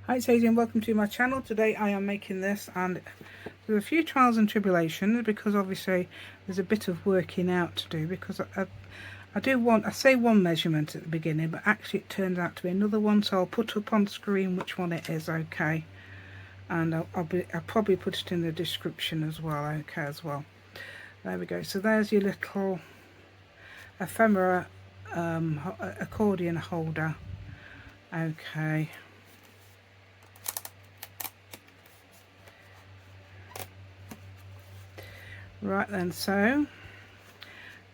Hi, it's Adrian, welcome to my channel. Today I am making this, and there's a few trials and tribulations because obviously there's a bit of working out to do, because I say one measurement at the beginning, but actually it turns out to be another one, so I'll put up on screen which one it is, okay? And I'll probably put it in the description as well, okay, as well. There we go. So there's your little ephemera accordion holder, okay. Right then, so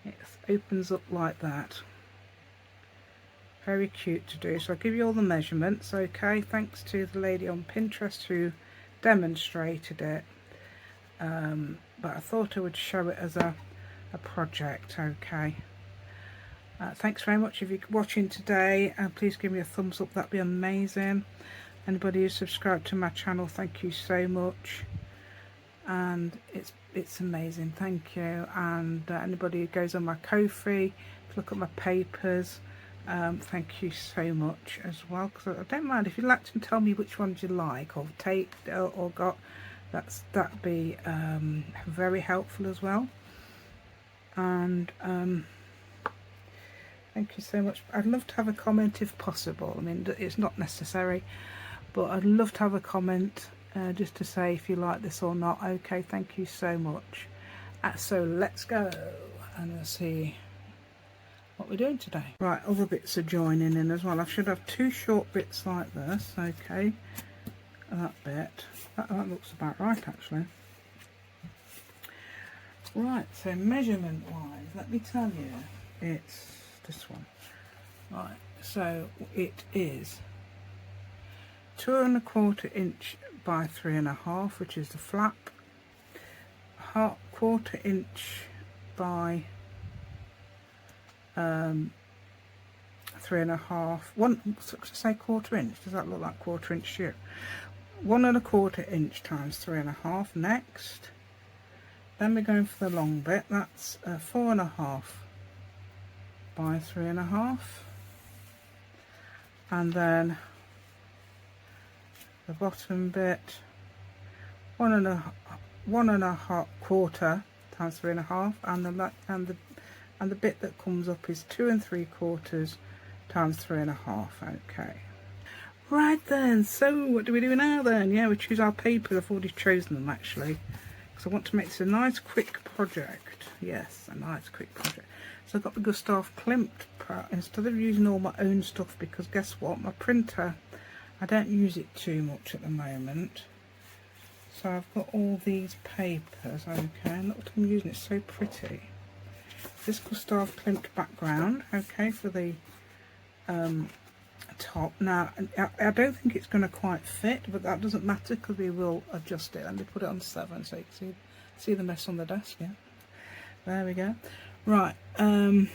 it opens up like that. Very cute to do. So I'll give you all the measurements, okay, thanks to the lady on Pinterest who demonstrated it, but I thought I would show it as a project, okay. Thanks very much if you're watching today, and please give me a thumbs up, that'd be amazing. Anybody who's subscribed to my channel, thank you so much, and it's amazing, thank you. And anybody who goes on my Ko-fi to look at my papers, thank you so much as well, because I don't mind if you'd like to tell me which ones you like or taped or got, that'd be very helpful as well. And thank you so much. I'd love to have a comment if possible. I mean, it's not necessary, but I'd love to have a comment just to say if you like this or not. Okay, thank you so much. So let's go and we'll see what we're doing today. Right, other bits are joining in as well. I should have two short bits like this, okay. That bit, that looks about right actually. Right, so measurement wise, let me tell you, it's this one. Right, so it is 2 1/4 inch by 3 1/2, which is the flap, 1/4 inch by 3 1/2. Say 1/4 inch. Does that look like 1/4 inch shoe? 1 1/4 inch times 3 1/2 next. Then we're going for the long bit. That's 4 1/2 by 3 1/2, and then the bottom bit 1 1/4 times 3 1/2, and the bit that comes up is 2 3/4 times 3 1/2. Okay, right then, so what do we do now then? Yeah, we choose our papers. I've already chosen them actually, because I want to make this a nice quick project. Yes, a nice quick project. So I've got the Gustav Klimt instead of using all my own stuff, because guess what, my printer, I don't use it too much at the moment. So I've got all these papers, okay, and look what I'm using, it's so pretty. This Gustav Klimt background, okay, for the top. Now, I don't think it's going to quite fit, but that doesn't matter because we will adjust it. Let me put it on 7 so you can see the mess on the desk, yeah. There we go. Right, so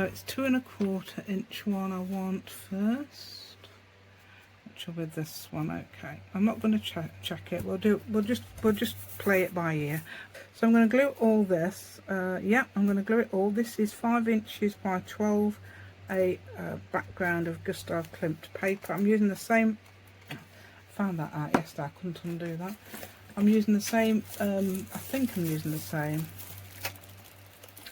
it's 2 1/4 inch one I want first. With this one, okay. I'm not going to check it. We'll just play it by ear. So I'm going to glue all this. Yeah, I'm going to glue it all. This is 5 inches by 12, a background of Gustav Klimt paper. I'm using the same. I found that out yesterday. I couldn't undo that. I'm using the same. I think I'm using the same.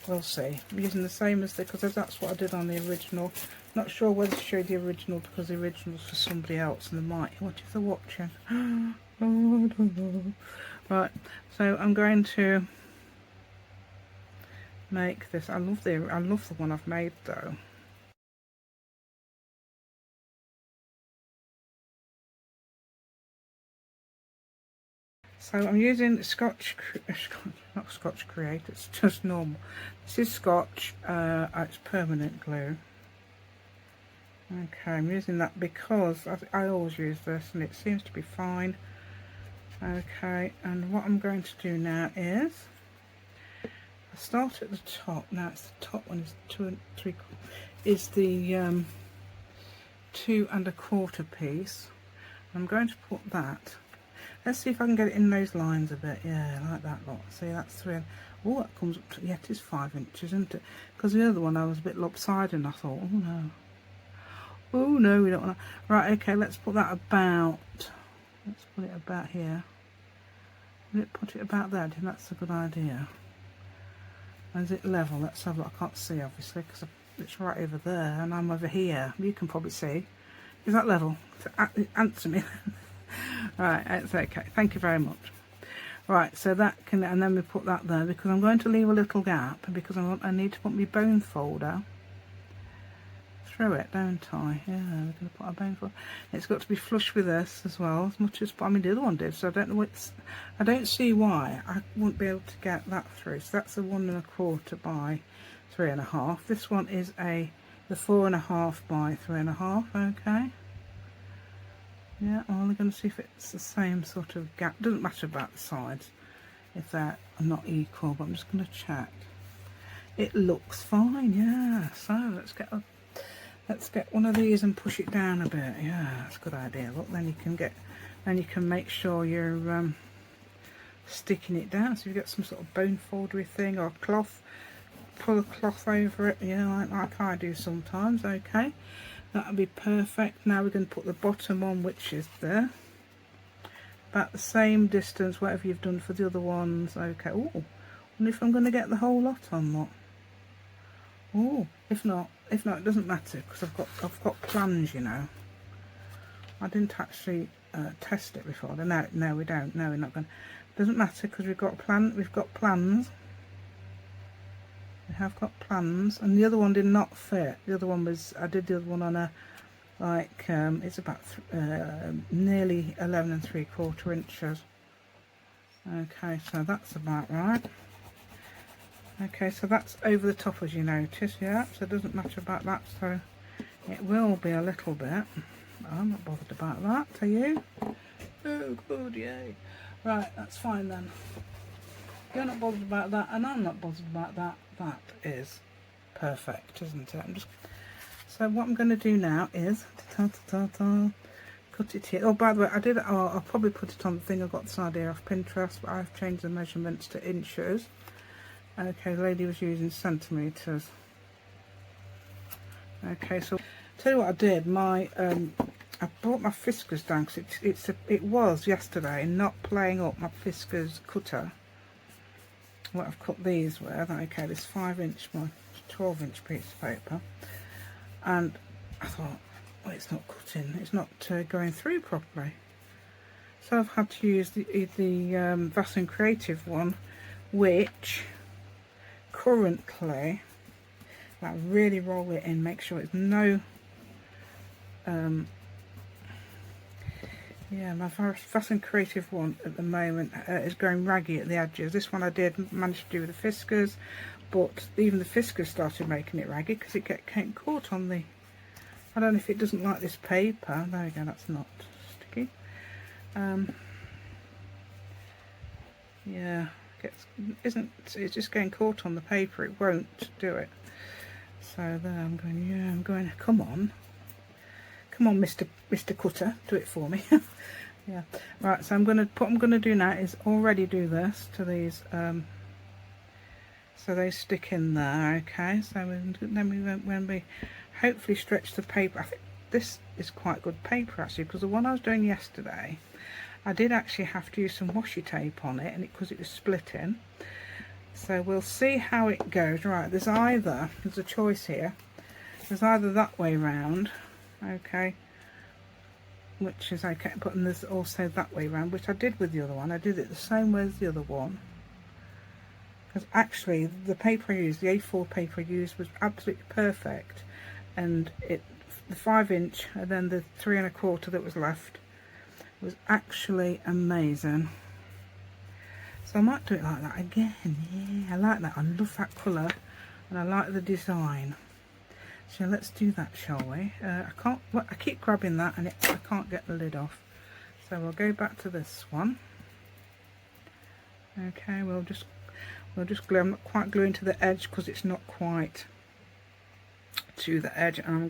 We'll see. I'm using the same as because that's what I did on the original. Not sure whether to show the original because the original's for somebody else and they might. What if they're watching? Oh, I don't know. Right, so I'm going to make this. I love the one I've made though. So I'm using Scotch, not Scotch Create, it's just normal. This is Scotch, it's permanent glue. Okay, I'm using that because I always use this and it seems to be fine. Okay, and what I'm going to do now is I start at the top. Now it's the top one is 2 3/4 is the 2 1/4 piece. I'm going to put that. Let's see if I can get it in those lines a bit. Yeah, like that lot. See, that's 3. Oh, that comes up to, yeah, it is 5 inches, isn't it? Because the other one I was a bit lopsided and I thought, oh no. Oh no, we don't want to. Right, okay, let's put that about, let's put it about here. Will it put it about there? I think that's a good idea. And is it level? Let's have a look. I can't see obviously because it's right over there and I'm over here. You can probably see. Is that level? Answer me. Right, it's okay. Thank you very much. Right, so that can, and then we put that there because I'm going to leave a little gap because I need to put my bone folder through it, don't I? Yeah, we're going to put our bone folder. It's got to be flush with this as well, as much as, I mean, the other one did, so I don't know what's, I don't see why I wouldn't be able to get that through. So that's a 1 1/4 by 3 1/2. This one is the 4 1/2 by 3 1/2, okay. Yeah, well, we're going to see if it's the same sort of gap. Doesn't matter about the sides if they're not equal, but I'm just going to check. It looks fine, yeah. So let's get one of these and push it down a bit. Yeah, that's a good idea. Look, then you can make sure you're sticking it down. So you've got some sort of bone foldery thing or a cloth. Pull a cloth over it, yeah, like I do sometimes. Okay. That'll be perfect. Now we're going to put the bottom on, which is there. About the same distance, whatever you've done for the other ones. Okay. Oh, and if I'm going to get the whole lot on that. Oh, if not, it doesn't matter because I've got plans, you know. I didn't actually test it before. No, we don't. No, we're not going. Doesn't matter because we've got plans. We have got plans, and the other one did not fit. The other one was, I did the other one on a, like, it's about nearly 11 3/4 inches. Okay, so that's about right. Okay, so that's over the top as you notice, yeah, so it doesn't matter about that, so it will be a little bit. I'm not bothered about that, are you? Oh, good, yay. Right, that's fine then. You're not bothered about that, and I'm not bothered about that. That is perfect, isn't it? So what I'm going to do now is cut it here. Oh, by the way, I'll probably put it on the thing. I got this idea off Pinterest, but I've changed the measurements to inches. Okay, the lady was using centimeters. Okay, so tell you what I did. I brought my Fiskars down because it was yesterday not playing up my Fiskars cutter. What I've cut these with, okay, this 5-inch by 12-inch piece of paper, and I thought, well, it's not cutting, it's not going through properly. So I've had to use the Vasen Creative one, which currently, I really roll it in, make sure it's no. Yeah, my Vasen Creative one at the moment is going raggy at the edges. This one I did manage to do with the Fiskars, but even the Fiskars started making it raggy because it came caught on the. I don't know if it doesn't like this paper. There we go. That's not sticky. Yeah, it's just getting caught on the paper. It won't do it. So there, I'm going. Yeah, I'm going. Come on. Come on, Mr. Cutter, do it for me. Yeah, right. So what I'm gonna do now is already do this to these, so they stick in there. Okay. So then when we hopefully stretch the paper. I think this is quite good paper actually, because the one I was doing yesterday, I did actually have to use some washi tape on it, and because it was splitting. So we'll see how it goes. Right. There's a choice here. There's either that way round. Okay, which is okay, but then there's also that way around, which I did with the other one. I did it the same way as the other one, because actually the paper I used, the A4 paper I used, was absolutely perfect, and the 5-inch and then the 3 1/4 that was left was actually amazing. So I might do it like that again. Yeah, I like that. I love that colour and I like the design. So let's do that, shall we? I keep grabbing that and I can't get the lid off. So we'll go back to this one. Okay, we'll just glue. I'm not quite gluing to the edge because it's not quite to the edge, and I'm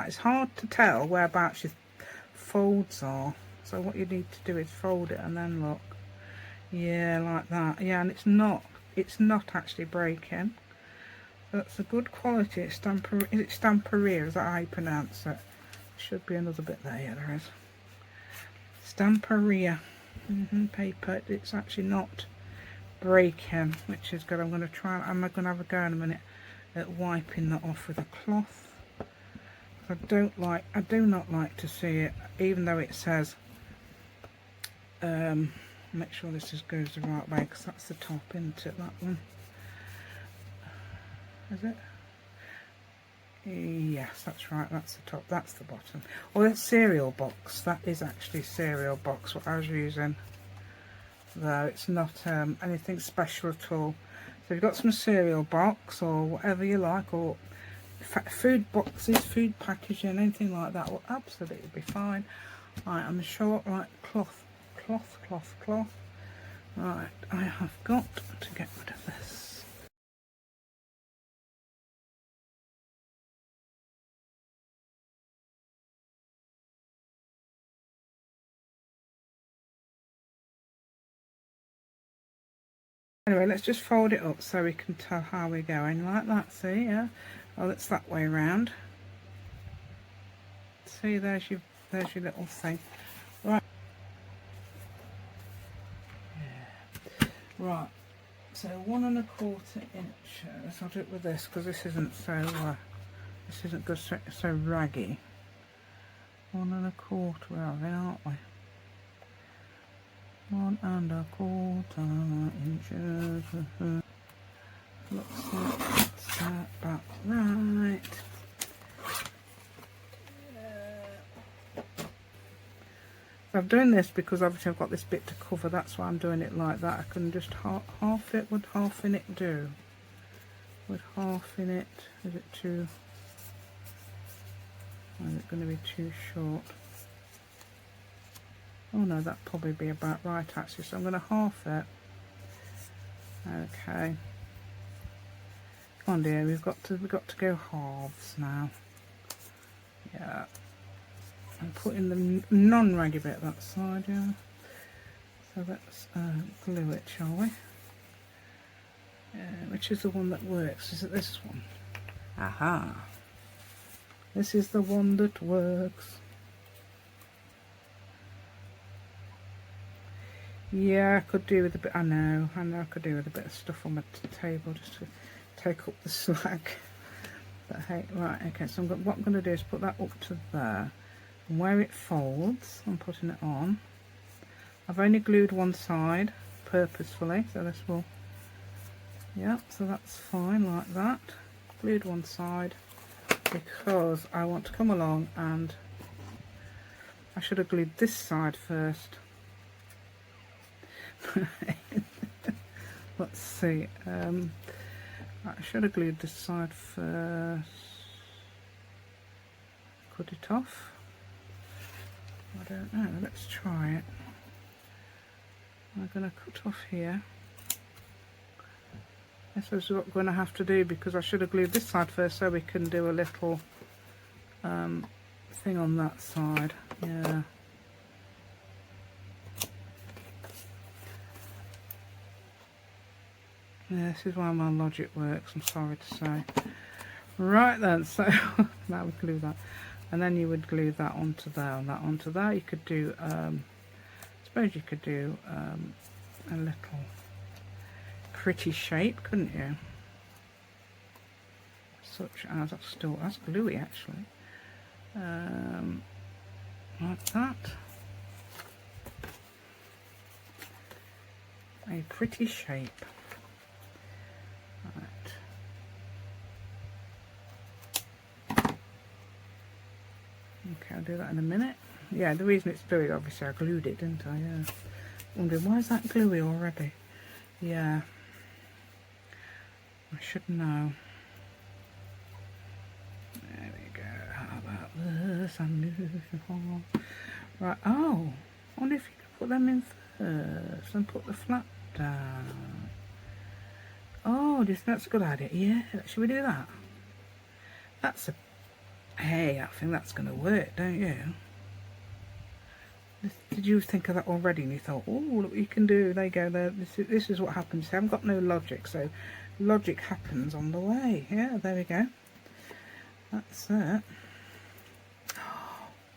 It's hard to tell whereabouts your folds are, so what you need to do is fold it and then look. Yeah, like that. Yeah, and it's not actually breaking. That's a good quality. It's is it Stamperia? Is that how you pronounce it? Should be another bit there. Yeah, there is. Stamperia paper. It's actually not breaking, which is good. I'm going to try. I'm going to have a go in a minute at wiping that off with a cloth. I do not like to see it, even though it says. Make sure this goes the right way, because that's the top, isn't it? That one. Is it? Yes, that's right. That's the top. That's the bottom. Oh, that's cereal box. That is actually cereal box. What I was using. Though it's not anything special at all. So you've got some cereal box or whatever you like, or food boxes, food packaging, anything like that will absolutely be fine. Right, I'm short. Right, cloth. Right, I have got to get rid of this. Anyway, let's just fold it up so we can tell how we're going, like that. See, yeah. Oh, it's that way around. See, there's your little thing. Right. Yeah. Right. So 1 1/4 inches. I'll do it with this because this isn't good, so raggy. 1 1/4. Where are they, aren't we? 1 1/4 inches. Looks like that's about right. I've done this because obviously I've got this bit to cover, that's why I'm doing it like that. I can just half it. Would half in it do? Would half in it, is it too, is it going to be too short? Oh no, that'd probably be about right actually, so I'm going to half it. Okay. Come on dear, we've got to go halves now. Yeah. I'm putting the non-raggy bit that side, yeah. So let's glue it, shall we? Which is the one that works? Is it this one? Aha! This is the one that works. Yeah, I could do with a bit. I know I could do with a bit of stuff on my table just to take up the slack. But hey, right, okay. So what I'm going to do is put that up to there. And where it folds, I'm putting it on. I've only glued one side purposefully, so this will, yeah, so that's fine like that. Glued one side because I want to come along, and I should have glued this side first. Let's see, I should have glued this side first. Cut it off. I don't know, let's try it. I'm going to cut off here. This is what we're going to have to do, because I should have glued this side first so we can do a little thing on that side. Yeah. Yeah, this is why my logic works, I'm sorry to say. Right then, so now we glue that. And then you would glue that onto there and that onto there. You could do, I suppose you could do a little pretty shape, couldn't you? Such as, that's gluey actually. Like that. A pretty shape. Right. Okay, I'll do that in a minute. Yeah, the reason it's gluey, obviously I glued it, didn't I? Yeah. Wondering, why is that gluey already? Yeah. I should know. There we go. How about this? Right, oh. I wonder if you could put them in first and put the flap down. Oh, just that's a good idea. Yeah, should we do that? That's Hey, I think that's going to work, don't you? Did you think of that already and you thought, oh, look what you can do, there you go, there, this is what happens. I haven't got no logic, so logic happens on the way. Yeah, there we go. That's it.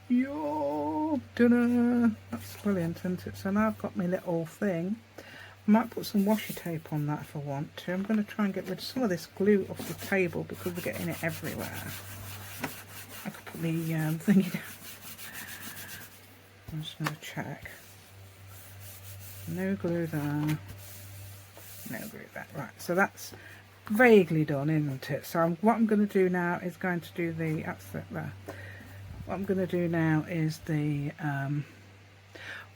Yo, ta-da! That's brilliant, isn't it? So now I've got my little thing. I might put some washi tape on that if I want to. I'm going to try and get rid of some of this glue off the table because we're getting it everywhere. I could put the thingy down. I'm just going to check. No glue there. No glue there. Right, so that's vaguely done, isn't it? So what I'm going to do now is going to do the... That's it there. What I'm going to do now is the...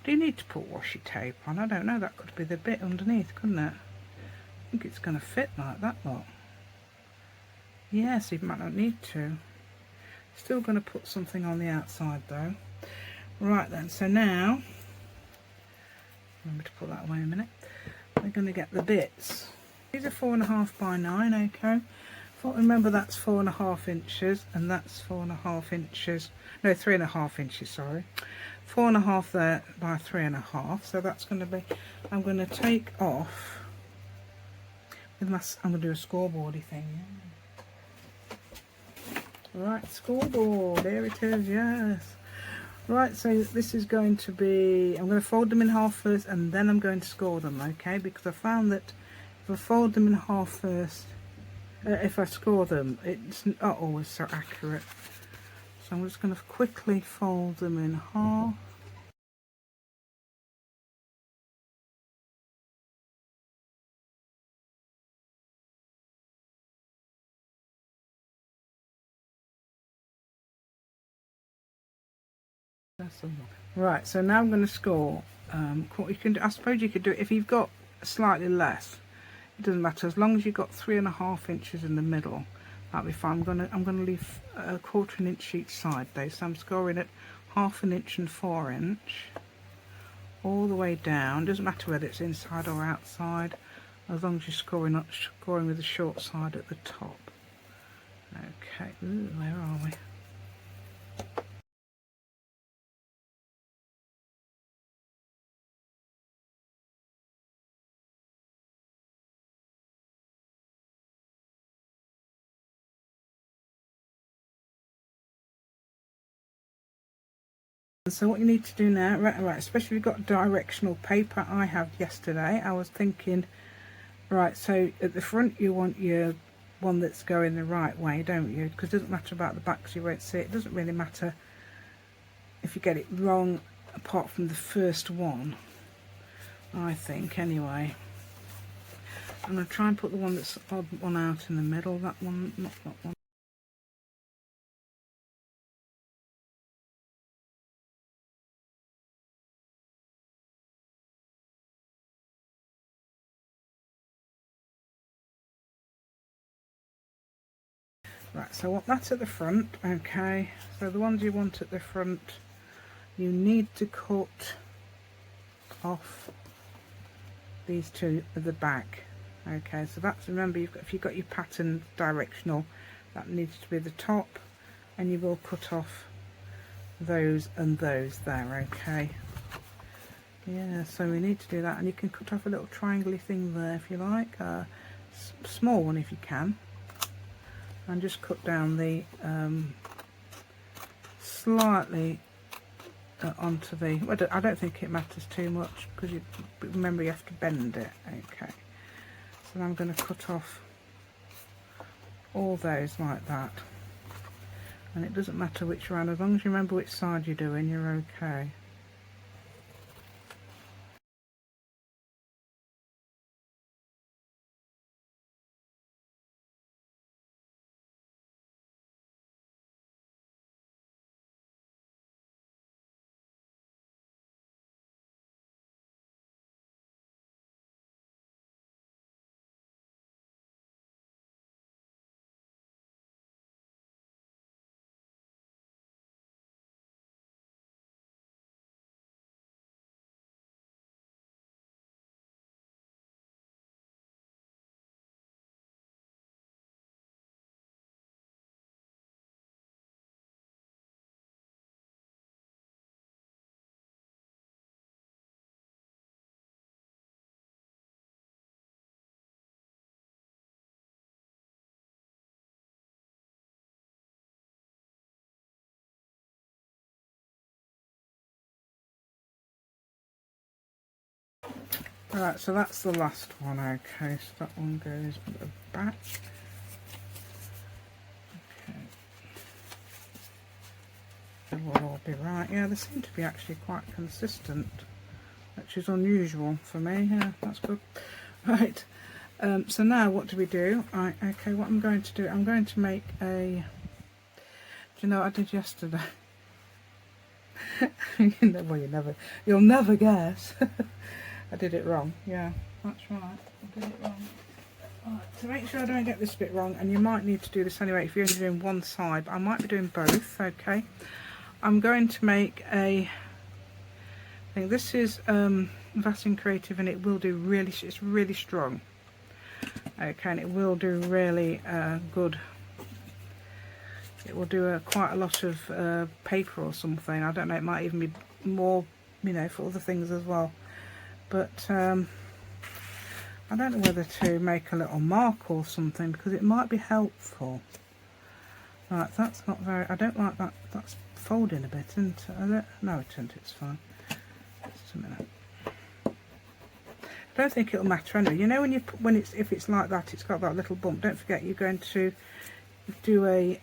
do you need to put washi tape on? I don't know. That could be the bit underneath, couldn't it? I think it's going to fit like that, lot. Yes, you might not need to. Still going to put something on the outside though. Right then, so now, remember to put that away a minute. We're going to get the bits. These are 4.5 by 9, okay. Remember that's 4.5 inches, and that's 4.5 inches. No, 3.5 inches. Sorry, 4.5 there by 3.5. So that's going to be. I'm going to take off with my. I'm going to do a scoreboardy thing. Yeah. Right, scoreboard. Here it is. Yes. Right, so this is going to be, I'm going to fold them in half first and then I'm going to score them, okay? Because I found that if I fold them in half first, if I score them, it's not always so accurate. So I'm just going to quickly fold them in half. Right, so now I'm going to score. You can, I suppose you could do it if you've got slightly less. It doesn't matter as long as you've got 3.5 inches in the middle. That'll be fine. I'm going to leave a 1/4 inch each side though, so I'm scoring at 1/2 inch and 4 inch all the way down. Doesn't matter whether it's inside or outside, as long as you're scoring with the short side at the top. Okay, ooh, where are we? So what you need to do now, right, especially if you've got directional paper. I have yesterday. I was thinking, right, so at the front you want your one that's going the right way, don't you? Because it doesn't matter about the back, 'cause you won't see it. It doesn't really matter if you get it wrong, apart from the first one, I think, anyway. I'm going to try and put the one that's odd one out in the middle, that one, not that one. Right, so that's at the front, okay. So the ones you want at the front, you need to cut off these two at the back. Okay, so that's, remember, if you've got your pattern directional, that needs to be the top, and you will cut off those and those there, okay. Yeah, so we need to do that, and you can cut off a little triangle thing there if you like, small one if you can, and just cut down the slightly onto the, well, I don't think it matters too much, because you remember you have to bend it. Okay, so I'm going to cut off all those like that, and it doesn't matter which round, as long as you remember which side you're doing, you're okay. Alright, so that's the last one. Okay, so that one goes at the back. Okay. It will all be right. Yeah, they seem to be actually quite consistent, which is unusual for me. Yeah, that's good. Right, so now what do we do? Right, okay, what I'm going to do, I'm going to make a, do you know what I did yesterday? Well, you'll never guess. I did it wrong. Yeah, that's right. I did it wrong. Right, to make sure I don't get this bit wrong, and you might need to do this anyway if you're only doing one side, but I might be doing both. Okay, I'm going to make a thing. This is Vaseline Creative, and it will do really. It's really strong. Okay, and it will do really good. It will do quite a lot of paper or something. I don't know. It might even be more, you know, for other things as well. But I don't know whether to make a little mark or something, because it might be helpful. Right, that's not very, I don't like that, that's folding a bit, isn't it? No, it isn't, it's fine. Just a minute. I don't think it'll matter anyway. You know, if it's like that, it's got that little bump. Don't forget, you're going to do a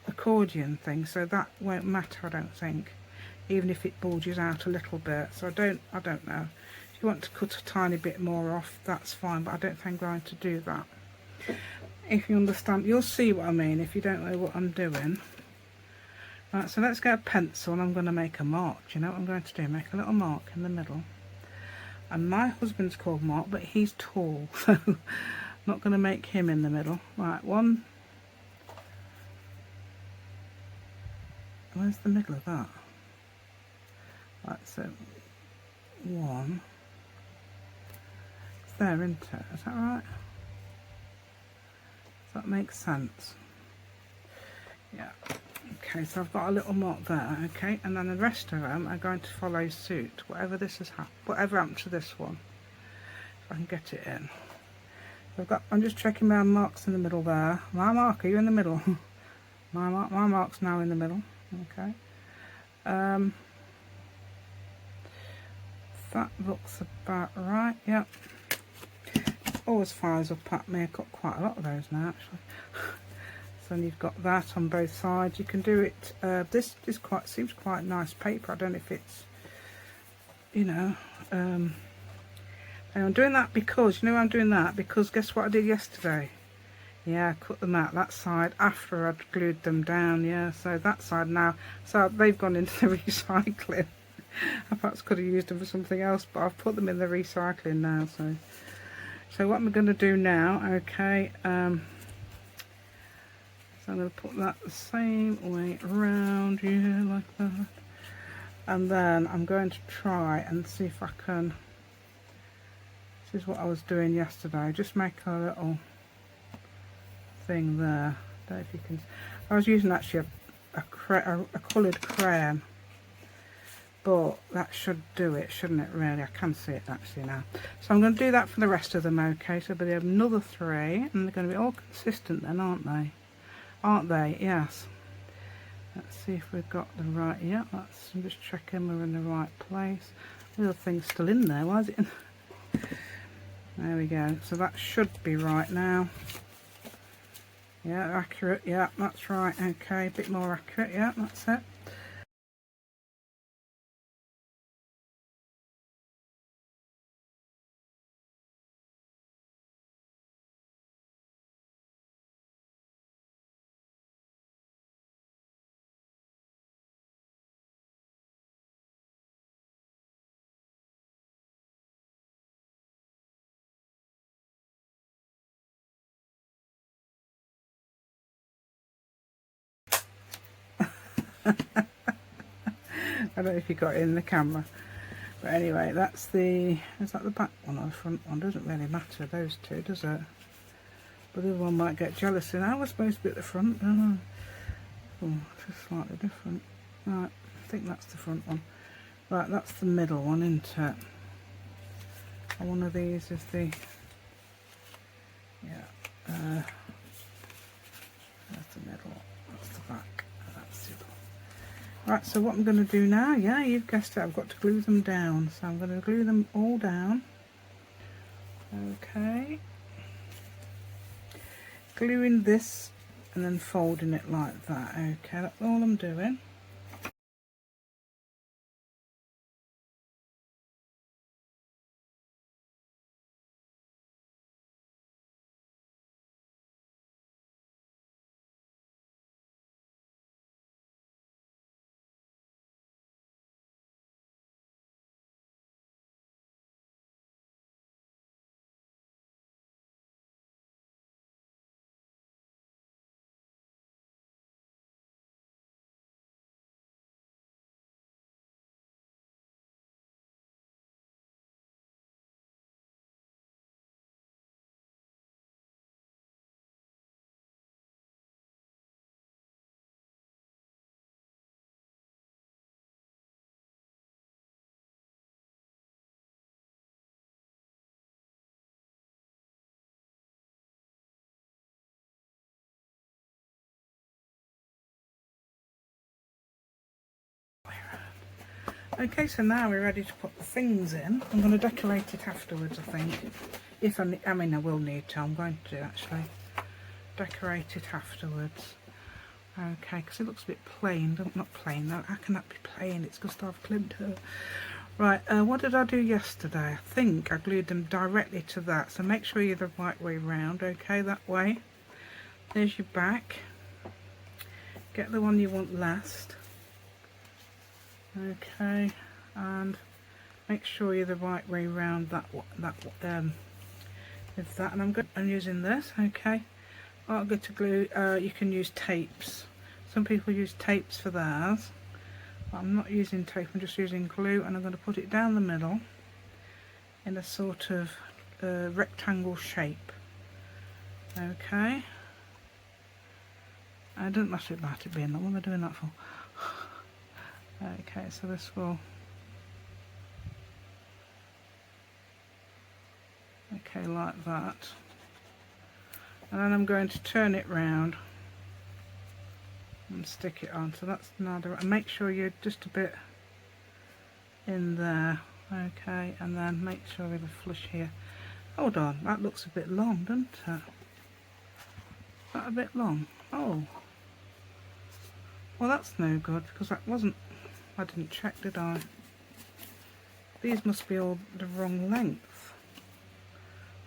accordion thing, so that won't matter, I don't think, even if it bulges out a little bit. So I don't know. If you want to cut a tiny bit more off, that's fine, but I don't think I'm going to do that. If you understand, you'll see what I mean if you don't know what I'm doing. Right, so let's get a pencil, and I'm going to make a mark. Do you know what I'm going to do? Make a little mark in the middle. And my husband's called Mark, but he's tall, so I'm not going to make him in the middle. Right, one. Where's the middle of that? Right, so one. It's there, isn't it? Is that right? Does that make sense? Yeah. Okay, so I've got a little mark there. Okay, and then the rest of them are going to follow suit. Whatever happened to this one, if I can get it in. So I'm just checking my marks in the middle there. My mark, are you in the middle? my mark's now in the middle. Okay. That looks about right. Yep. Always fires up at me. I've got quite a lot of those now, actually. So then you've got that on both sides. You can do it. This seems quite nice paper. I don't know if it's, you know. And I'm doing that because, you know, I'm doing that because guess what I did yesterday? Yeah, I cut them out that side after I'd glued them down. Yeah, so that side now. So they've gone into the recycling. I perhaps could have used them for something else, but I've put them in the recycling now. So what I'm going to do now, okay, so I'm going to put that the same way around, yeah, like that. And then I'm going to try and see if I can, this is what I was doing yesterday, just make a little thing there. I don't know if you can, I was using actually a coloured crayon. But that should do it, shouldn't it, really? I can see it actually now. So I'm going to do that for the rest of them, okay? So there'll be another 3, and they're going to be all consistent then, aren't they? Aren't they? Yes. Let's see if we've got the right, yeah, I'm just checking we're in the right place. The other thing's still in there, why is it in? There we go. So that should be right now. Yeah, accurate, yeah, that's right, okay. A bit more accurate, yeah, that's it. I don't know if you got it in the camera, but anyway, that's the, is that the back one or the front one? Doesn't really matter, those two, does it? But the other one might get jealous, and I was supposed to be at the front, don't I? Oh, just slightly different. Right, I think that's the front one. Right, that's the middle one, isn't it? And one of these is the, yeah, that's the middle, that's the back, that's the other one. Right, so what I'm going to do now, yeah, you've guessed it, I've got to glue them down. So I'm going to glue them all down. Okay, gluing this and then folding it like that. Okay, that's all I'm doing. Okay, so now we're ready to put the things in. I'm going to decorate it afterwards, I think. If I mean, I will need to. I'm going to actually decorate it afterwards. Okay, because it looks a bit plain. Not plain. How can that be plain? It's Gustav Klimt. Right, what did I do yesterday? I think I glued them directly to that. So make sure you're the right way round. Okay, that way. There's your back. Get the one you want last. Okay, and make sure you're the right way round with that. And I'm using this. Okay, I'm going to glue. You can use tapes. Some people use tapes for theirs, but I'm not using tape. I'm just using glue, and I'm going to put it down the middle in a sort of rectangle shape. Okay. I don't matter about it being that. What am I doing that for? Okay, so this will. Okay, like that. And then I'm going to turn it round and stick it on. So that's another. And make sure you're just a bit in there. Okay, and then make sure we're flush here. Hold on, that looks a bit long, doesn't it? Is that a bit long? Oh. Well, that's no good because that wasn't. I didn't check, did I? These must be all the wrong length.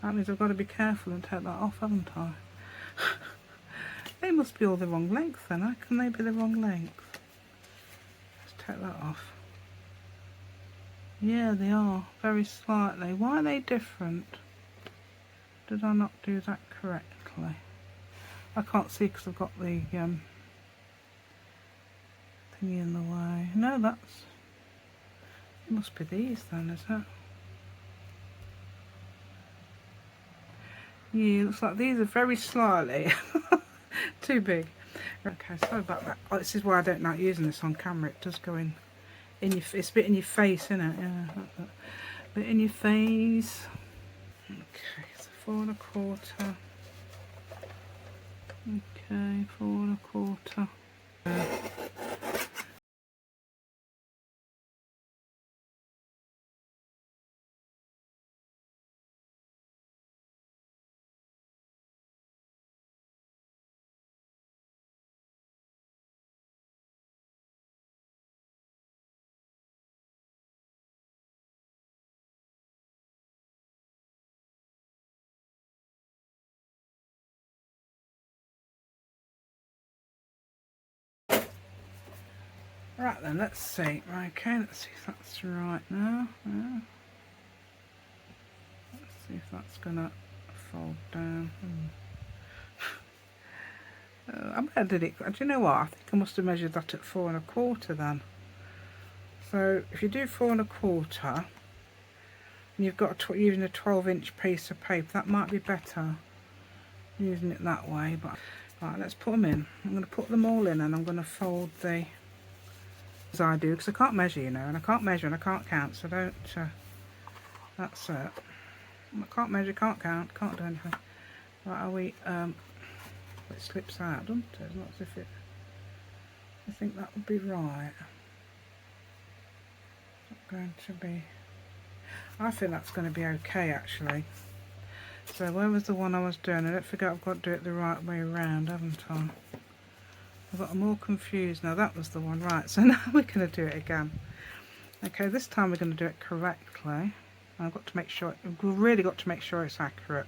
That means I've got to be careful and take that off, haven't I? They must be all the wrong length then. How can they be the wrong length? Let's take that off. Yeah, they are. Very slightly. Why are they different? Did I not do that correctly? I can't see because I've got the thingy in the way. No, that's... It must be these then, is it? Yeah, looks like these are very slightly too big. Okay, sorry about that. Oh, this is why I don't like using this on camera. It does go in your... It's a bit in your face, isn't it? Yeah, a bit in your face. Okay, so 4 1/4. Okay, 4 1/4. Right then, let's see. Okay, let's see if that's right now. Yeah. Let's see if that's gonna fold down. I bet I did it. Do you know what? I think I must have measured that at 4 1/4 then. So if you do 4 1/4 and you've got using a 12-inch piece of paper, that might be better using it that way. But right, let's put them in. I'm going to put them all in and I'm going to fold the as I do because I can't measure, you know, and I can't measure and I can't count, so don't. That's it. I can't measure, can't count, can't do anything. Right, are we? It slips out, doesn't it? It's not as if it. I think that would be right. Not going to be. I think that's going to be okay actually. So where was the one I was doing? I don't forget I've got to do it the right way around, haven't I? I've got them all confused now. That was the one, right? So now we're going to do it again. Okay, this time we're going to do it correctly. I've got to make sure, we've really got to make sure it's accurate.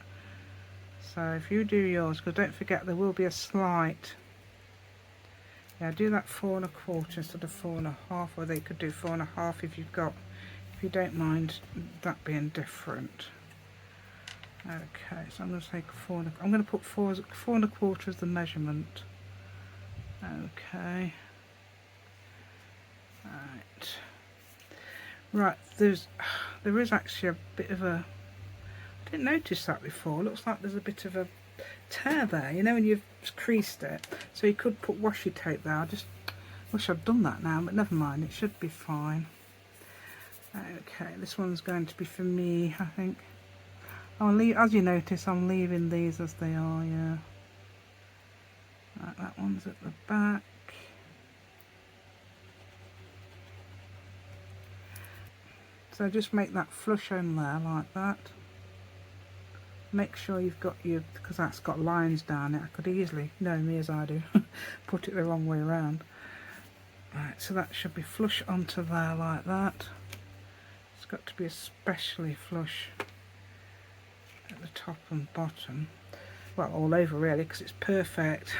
So if you do yours, because don't forget there will be a slight, yeah, do that 4 1/4 instead of 4 1/2, or they could do 4 1/2 if if you don't mind that being different. Okay, so I'm going to take I'm going to put 4 1/4 as the measurement. Okay. Right, there is actually a bit of a, I didn't notice that before. Looks like there's a bit of a tear there, you know, when you've creased it. So you could put washi tape there. I just wish I'd done that now, but never mind, it should be fine. Okay, this one's going to be for me, I think. I'll leave, as you notice, I'm leaving these as they are, yeah. Right, that one's at the back. So just make that flush on there like that. Make sure you've got your, because that's got lines down it. I could easily, know me as I do, put it the wrong way around. Right, so that should be flush onto there like that. It's got to be especially flush at the top and bottom. Well, all over really, because it's perfect.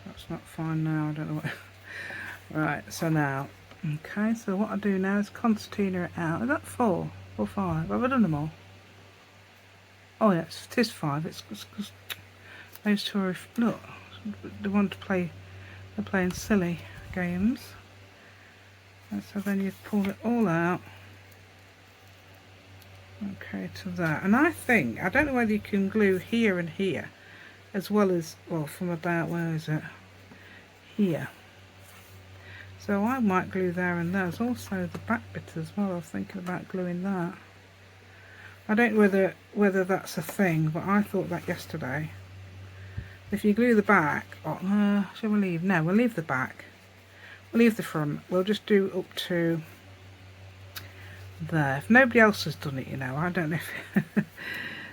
That's not fine now, I don't know what. Right, so now, okay, so what I do now is concertina it out. Is that 4 or 5? Have I done them all? Oh yes, it is 5. It's those two are, look, they want to play, they're playing silly games. And so then you pull it all out. Okay, to that. And I think, I don't know whether you can glue here and here, as well as, well, from about, where is it? Here. So I might glue there and there. There's also the back bit as well. I was thinking about gluing that. I don't know whether that's a thing, but I thought that yesterday. If you glue the back, shall we leave? No, we'll leave the back. We'll leave the front. We'll just do up to there. If nobody else has done it, you know, I don't know if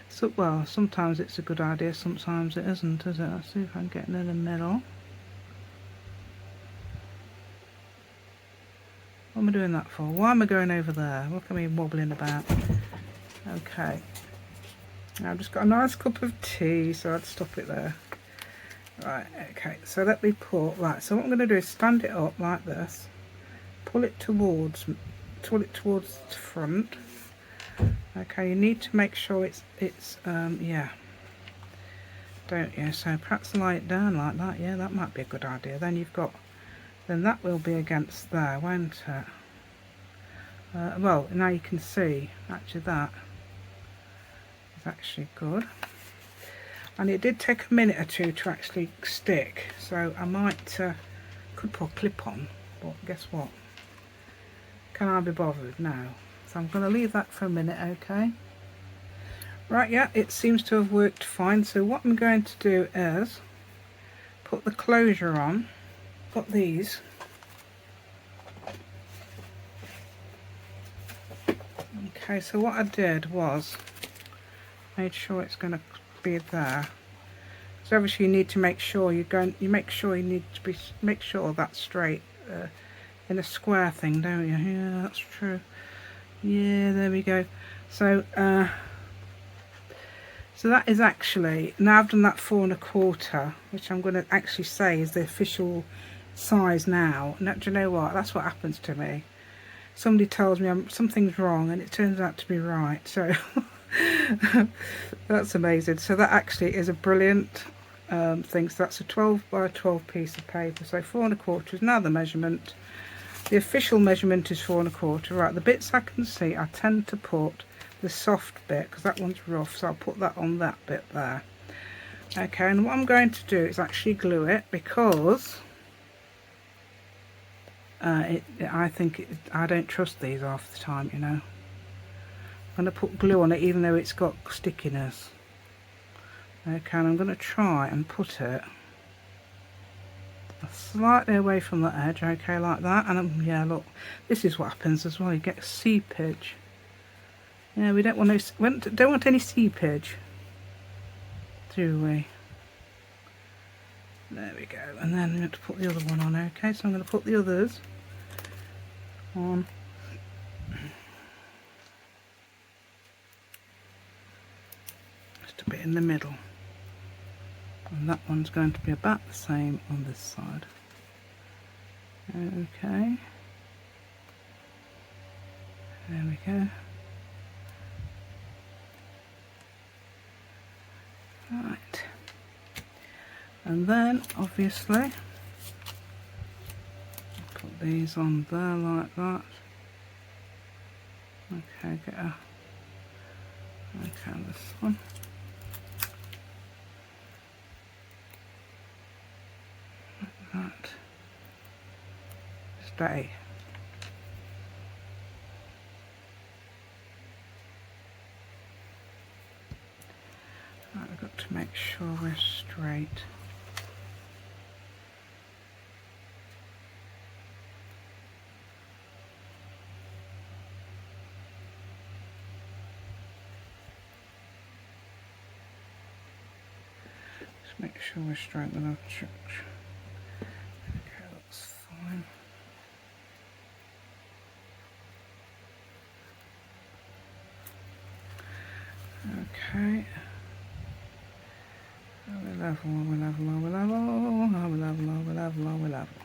so, well, sometimes it's a good idea, sometimes it isn't, is it? Let's see if I can get in the middle. What am I doing that for? Why am I going over there? Look at me wobbling about. Okay. Now I've just got a nice cup of tea, so I'd stop it there. Right, okay, so let me put, right, so what I'm going to do is stand it up like this, pull it towards the front. Okay, you need to make sure it's yeah, don't you? So perhaps lay it down like that. Yeah, that might be a good idea. Then you've got, then that will be against there, won't it? Well, now you can see actually that is actually good. And it did take a minute or two to actually stick, so I might could put a clip on, but guess what? Can I be bothered? No. So I'm going to leave that for a minute, okay? Right, yeah, it seems to have worked fine. So what I'm going to do is put the closure on. Got these. Okay, so what I did was made sure it's going to be there. So obviously you need to make sure make sure that's straight in a square thing, don't you? Yeah, that's true. Yeah, there we go. So so that is actually, now I've done that 4 1/4, which I'm going to actually say is the official size now. And do you know what? That's what happens to me. Somebody tells me something's wrong and it turns out to be right. So that's amazing. So that actually is a brilliant thing. So that's a 12 by 12 piece of paper. So 4 1/4 is now the measurement. The official measurement is 4 1/4. Right, the bits I can see, I tend to put the soft bit because that one's rough, so I'll put that on that bit there. Okay, and what I'm going to do is actually glue it because I don't trust these half the time, you know. I'm going to put glue on it even though it's got stickiness. Okay, and I'm going to try and put it slightly away from the edge, okay, like that. And yeah, look, this is what happens as well, you get seepage. Yeah, we don't want any seepage, do we? There we go. And then we have to put the other one on. Okay, so I'm going to put the others on. Just a bit in the middle. And that one's going to be about the same on this side. Okay. There we go. Right. And then obviously put these on there like that. Okay, okay, this one. Like that. Stay. Right, we've got to make sure we're straight. Make sure we're straight with our church. Okay, that's fine. Okay. We're level, we're level, we're level, we're level, we're level, we're level.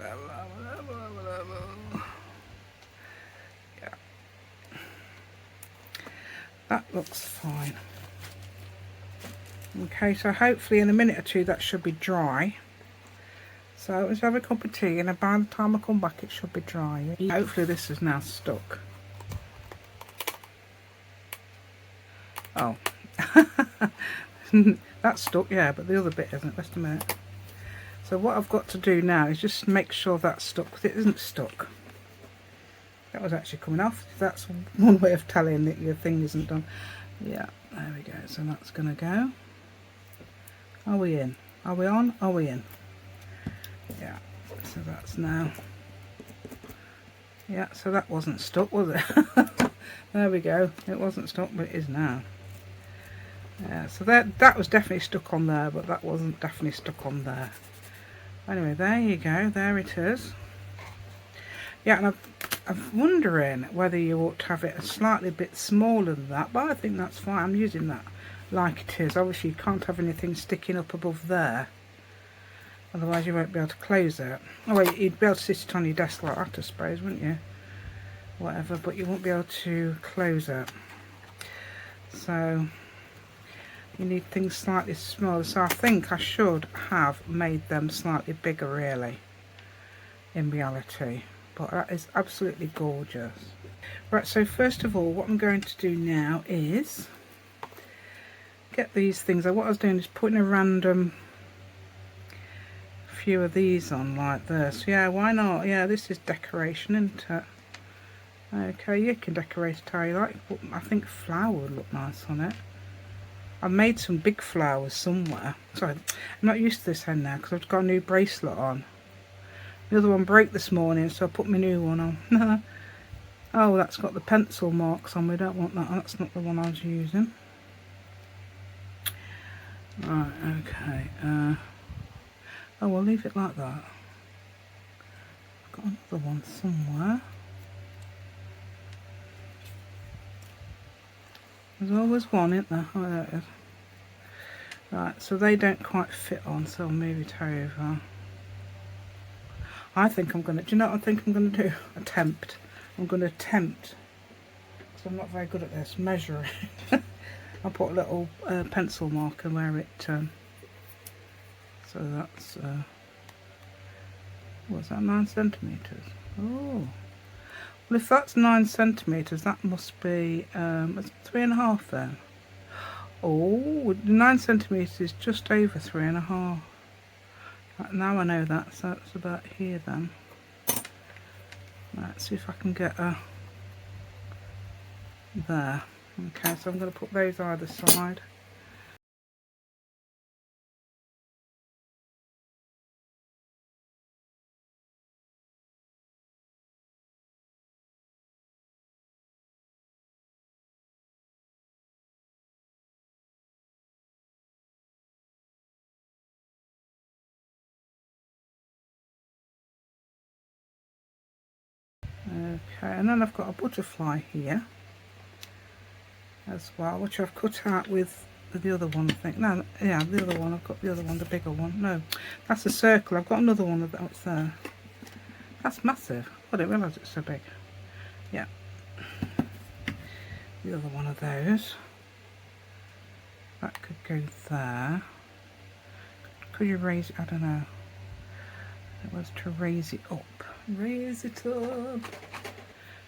Level. Yeah. That looks fine. Okay, so hopefully in a minute or two that should be dry. So let's have a cup of tea, and by the time I come back it should be dry. Hopefully this is now stuck. Oh. That's stuck, yeah, but the other bit isn't. Just a minute. So what I've got to do now is just make sure that's stuck, because it isn't stuck. That was actually coming off. That's one way of telling that your thing isn't done. Yeah, there we go. So that's going to go. Are we in? Are we on? Are we in? Yeah, so that's now. Yeah, so that wasn't stuck, was it? There we go. It wasn't stuck, but it is now. Yeah, so that was definitely stuck on there, but that wasn't definitely stuck on there. Anyway, there you go. There it is. Yeah, and I'm wondering whether you ought to have it a slightly bit smaller than that, but I think that's fine. I'm using that like it is. Obviously you can't have anything sticking up above there, otherwise you won't be able to close it. Oh wait, you'd be able to sit it on your desk like that I suppose, wouldn't you? Whatever, but you won't be able to close it. So you need things slightly smaller, so I think I should have made them slightly bigger really in reality, but that is absolutely gorgeous. Right, so first of all what I'm going to do now is get these things. What I was doing is putting a random few of these on like this. Yeah, why not? Yeah, this is decoration, isn't it? Okay, you can decorate it how you like, but I think flower would look nice on it. I've made some big flowers somewhere. Sorry, I'm not used to this hen now because I've got a new bracelet on. The other one broke this morning, so I put my new one on. Oh, that's got the pencil marks on. We don't want that. That's not the one I was using. Right, okay. Oh, we'll leave it like that. I've got another one somewhere. There's always one, isn't there? Oh, there it is. Right, so they don't quite fit on, so I'll move it over. I think I'm going to, do you know what I think I'm going to do? Attempt. I'm going to attempt, because I'm not very good at this, measuring. I'll put a little pencil marker where it, so that's What's that, 9 centimetres? Oh, well, if that's 9 centimetres, that must be it's 3.5 then. Oh, 9 centimetres is just over 3.5. Now I know that, so that's about here then. Let's see if I can get a there. Okay, so I'm going to put those either side. Okay, and then I've got a butterfly here as well, which I've cut out with the other one, I think. No, yeah, the other one. I've got the other one, the bigger one. No, that's a circle. I've got another one that's there. That's massive. I didn't realise it's so big. Yeah. The other one of those. That could go there. Could you raise it? I don't know. It was to raise it up. Raise it up.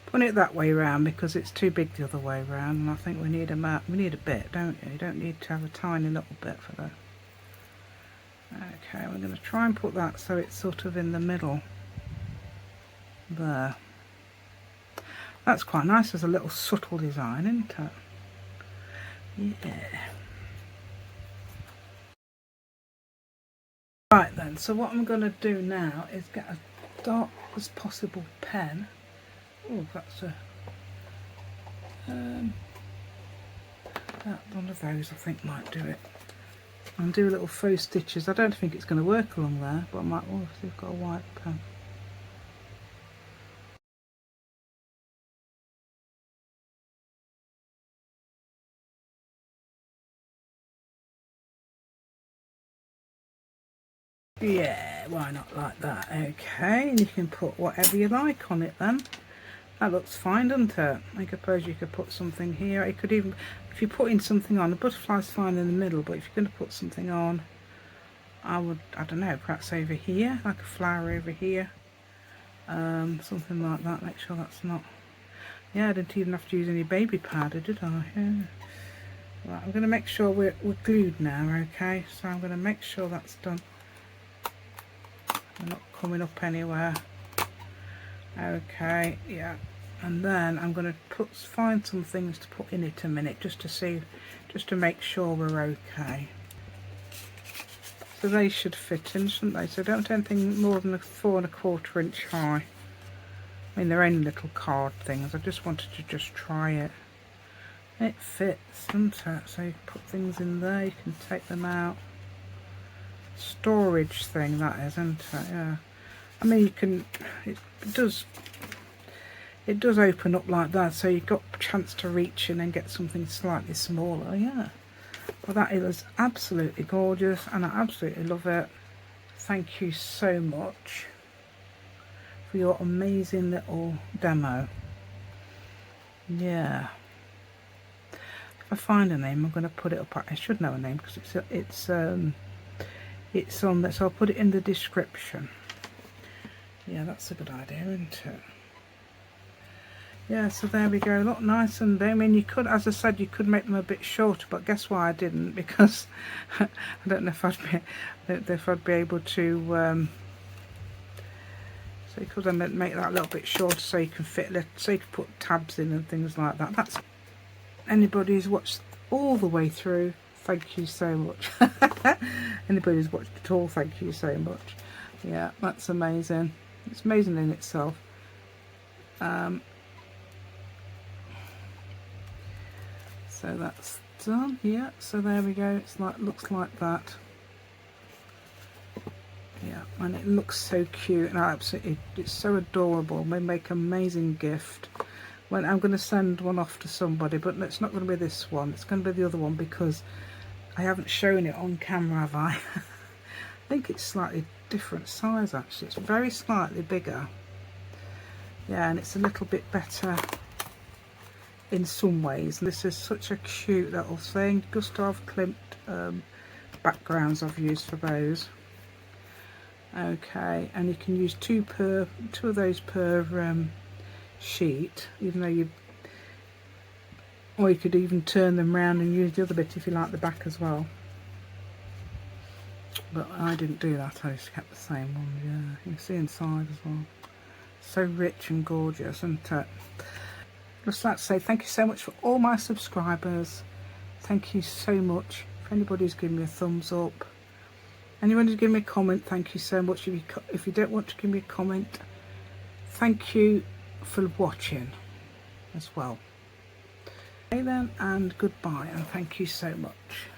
Put it that way round because it's too big the other way round, and I think we need a bit, don't you? You don't need to have a tiny little bit for that. Okay, we're going to try and put that so it's sort of in the middle there. That's quite nice as a little subtle design, isn't it? Yeah. Right then, so what I'm going to do now is get as dark as possible pen. Oh, that's a that one of those I think might do it. And do little faux stitches. I don't think it's going to work along there, but I might. Oh, see, I've got a white pen. Yeah, why not like that? Okay, and you can put whatever you like on it then. That looks fine, doesn't it? I suppose you could put something here. It could even, if you're putting something on, the butterfly's fine in the middle, but if you're going to put something on, I don't know, perhaps over here, like a flower over here. Something like that. Make sure that's not. Yeah, I didn't even have to use any baby powder, did I? Yeah. Right, I'm going to make sure we're glued now, okay? So I'm going to make sure that's done. They're not coming up anywhere. Okay, yeah. And then I'm going to find some things to put in it a minute, just to see, just to make sure we're okay. So they should fit in, shouldn't they? So don't do anything more than a 4 1/4 inch high. I mean, they're only little card things. I just wanted to just try it. It fits, doesn't it? So you can put things in there, you can take them out. Storage thing, that is, isn't it? Yeah. I mean, you can, it does open up like that, so you've got a chance to reach in and get something slightly smaller. Yeah. Well, that is absolutely gorgeous, and I absolutely love it. Thank you so much for your amazing little demo. Yeah. If I find a name, I'm going to put it up. I should know a name because it's on there, so I'll put it in the description. Yeah, that's a good idea, isn't it? Yeah, so there we go. Look nice, and I mean, you could, as I said, you could make them a bit shorter, but guess why I didn't? Because I don't know if I'd be able to. So you could make that a little bit shorter, so you can fit, so you can put tabs in and things like that. That's anybody who's watched all the way through. Thank you so much. Anybody who's watched it all, thank you so much. Yeah, that's amazing. It's amazing in itself. So that's done. Yeah, so there we go. It's like, looks like that. Yeah, and it looks so cute, and absolutely, it's so adorable. They make an amazing gift. When I'm going to send one off to somebody, but it's not going to be this one. It's going to be the other one because I haven't shown it on camera, have I? I think it's slightly different size actually. It's very slightly bigger. Yeah, and it's a little bit better in some ways. This is such a cute little thing. Gustav Klimt backgrounds I've used for those. Okay, and you can use two of those per sheet, even though you, or you could even turn them round and use the other bit if you like the back as well. But I didn't do that, I just kept the same one. Yeah, you can see inside as well. So rich and gorgeous, and just like to say thank you so much for all my subscribers. Thank you so much. If anybody's given me a thumbs up, anyone who's given me a comment, thank you so much. If you don't want to give me a comment, thank you for watching as well. Okay then, and goodbye, and thank you so much.